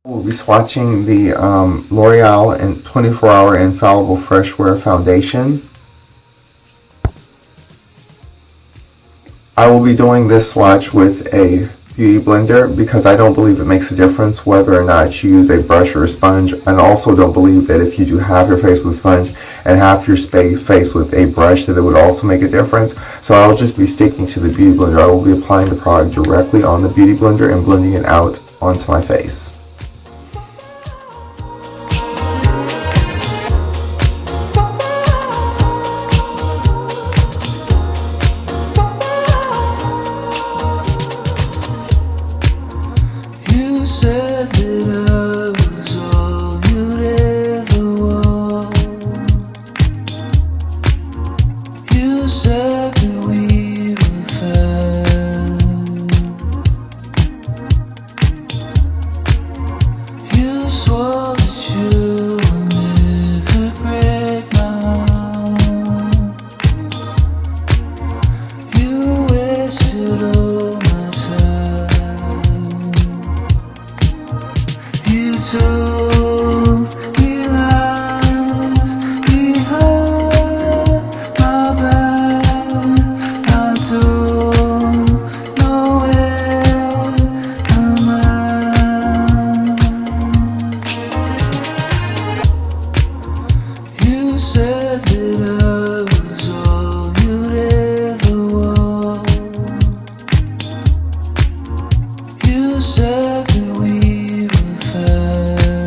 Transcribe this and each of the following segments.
We'll be swatching the L'Oreal and 24-Hour Infallible Fresh Wear Foundation. I will be doing this swatch with a beauty blender because I don't believe it makes a difference whether or not you use a brush or a sponge, and also don't believe that if you do half your face with a sponge and half your face with a brush that it would also make a difference. So I'll just be sticking to the beauty blender. I will be applying the product directly on the beauty blender and blending it out onto my face. Said that I was all you'd ever want. You said that we were fine. You swore that you would never break my heart. You wasted all my time. You told me lies behind my back. I don't know where I'm at. You said that I was all you'd ever want. You said that we were fine.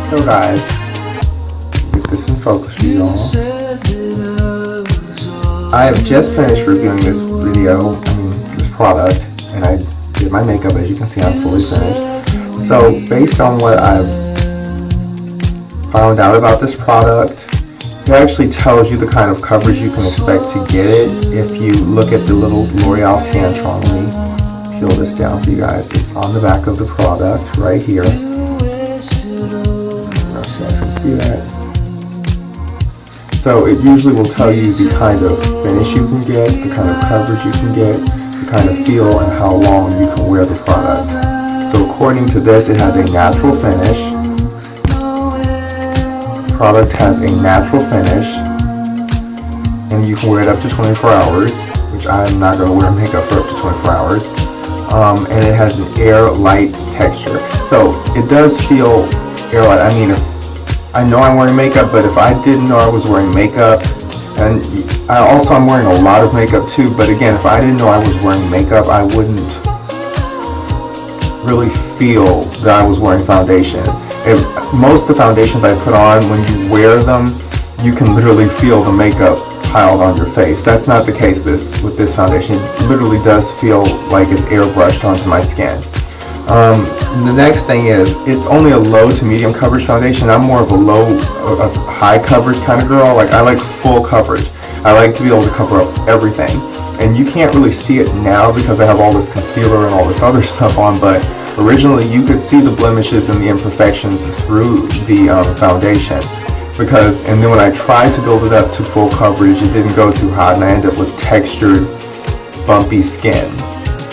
So guys, get this in focus for y'all. I have just finished reviewing this this product, and I did my makeup. As you can see, I'm fully finished. So based on what I've found out about this product, it actually tells you the kind of coverage you can expect to get it if you look at the little L'Oreal Scantron. Let me peel this down for you guys. It's on the back of the product right here. I don't know if you guys can see that. So it usually will tell you the kind of finish you can get, the kind of coverage you can get, the kind of feel, and how long you can wear the product. So according to this, it has a natural finish. The product has a natural finish, and you can wear it up to 24 hours, which I'm not going to wear makeup for up to 24 hours. And it has an air light texture. So it does feel air light. I mean, I know I'm wearing makeup, but if I didn't know I was wearing makeup, and I'm wearing a lot of makeup too, but again, if I didn't know I was wearing makeup, I wouldn't really feel that I was wearing foundation. Most of the foundations I put on, when you wear them, you can literally feel the makeup piled on your face. That's not the case with this foundation. It literally does feel like it's airbrushed onto my skin. The next thing is, it's only a low to medium coverage foundation. I'm more of a high coverage kind of girl. Like, I like full coverage. I like to be able to cover up everything. And you can't really see it now because I have all this concealer and all this other stuff on, but originally you could see the blemishes and the imperfections through the foundation. And then when I tried to build it up to full coverage, it didn't go too hot, and I ended up with textured, bumpy skin.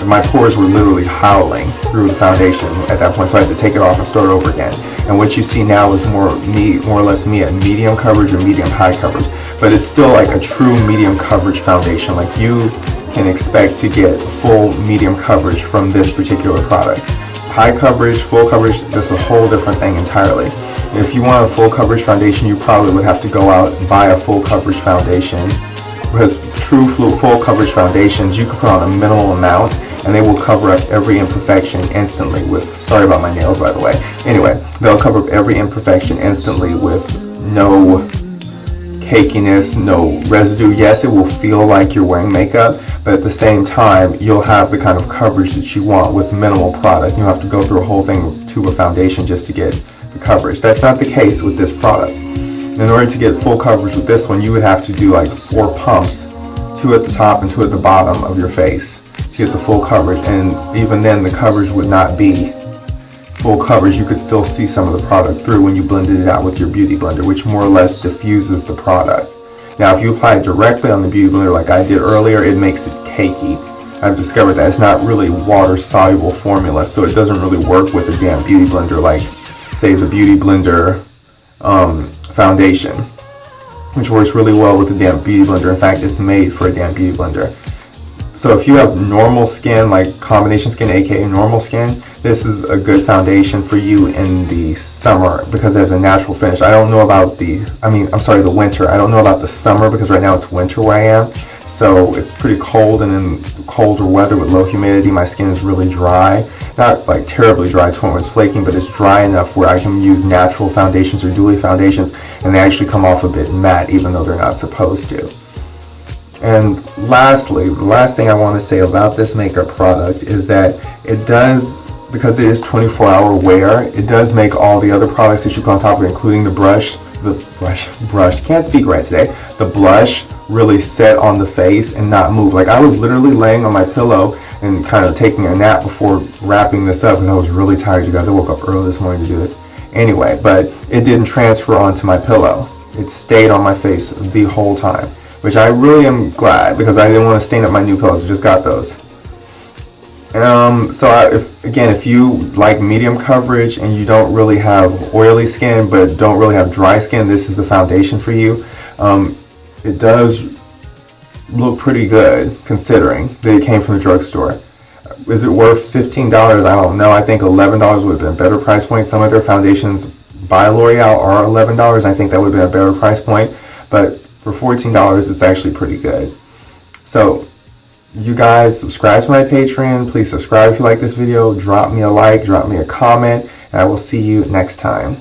My pores were literally howling through the foundation at that point, so I had to take it off and start over again. And what you see now is more or less me at medium coverage or medium high coverage, but it's still like a true medium coverage foundation. Like, you can expect to get full medium coverage from this particular product. High coverage, full coverage, that's a whole different thing entirely. If you want a full coverage foundation, you probably would have to go out and buy a full coverage foundation, because true full coverage foundations, you can put on a minimal amount and they will cover up every imperfection instantly sorry about my nails, by the way. Anyway, they'll cover up every imperfection instantly with no cakiness, no residue. Yes, it will feel like you're wearing makeup, but at the same time, you'll have the kind of coverage that you want with minimal product. You don't have to go through a whole thing to a foundation just to get the coverage. That's not the case with this product. In order to get full coverage with this one, you would have to do like 4 pumps, 2 at the top and 2 at the bottom of your face to get the full coverage. And even then, the coverage would not be full coverage. You could still see some of the product through when you blended it out with your beauty blender, which more or less diffuses the product. Now, if you apply it directly on the beauty blender like I did earlier, it makes it cakey. I've discovered that it's not really water-soluble formula, so it doesn't really work with a damn beauty blender like, say, the Beauty Blender foundation, which works really well with the damn beauty blender. In fact, it's made for a damn beauty blender. So if you have normal skin, like combination skin, aka normal skin, this is a good foundation for you in the summer because it has a natural finish. I don't know about the winter. I don't know about the summer because right now it's winter where I am. So it's pretty cold, and in colder weather with low humidity, my skin is really dry. Not like terribly dry to where it's flaking, but it's dry enough where I can use natural foundations or Dually foundations, and they actually come off a bit matte even though they're not supposed to. And lastly, the last thing I want to say about this makeup product is that it does, because it is 24-hour wear, it does make all the other products that you put on top of it, including the blush, can't speak right today, the blush, really set on the face and not move. Like, I was literally laying on my pillow and kind of taking a nap before wrapping this up because I was really tired, you guys. I woke up early this morning to do this. Anyway, but it didn't transfer onto my pillow. It stayed on my face the whole time, which I really am glad because I didn't want to stain up my new pillows. I just got those. If you like medium coverage and you don't really have oily skin but don't really have dry skin, this is the foundation for you. It does look pretty good considering that it came from the drugstore. Is it worth $15? I don't know. I think $11 would have been a better price point. Some of their foundations by L'Oreal are $11. I think that would have been a better price point. But for $14, it's actually pretty good. So, you guys, subscribe to my Patreon. Please subscribe if you like this video. Drop me a like, drop me a comment, and I will see you next time.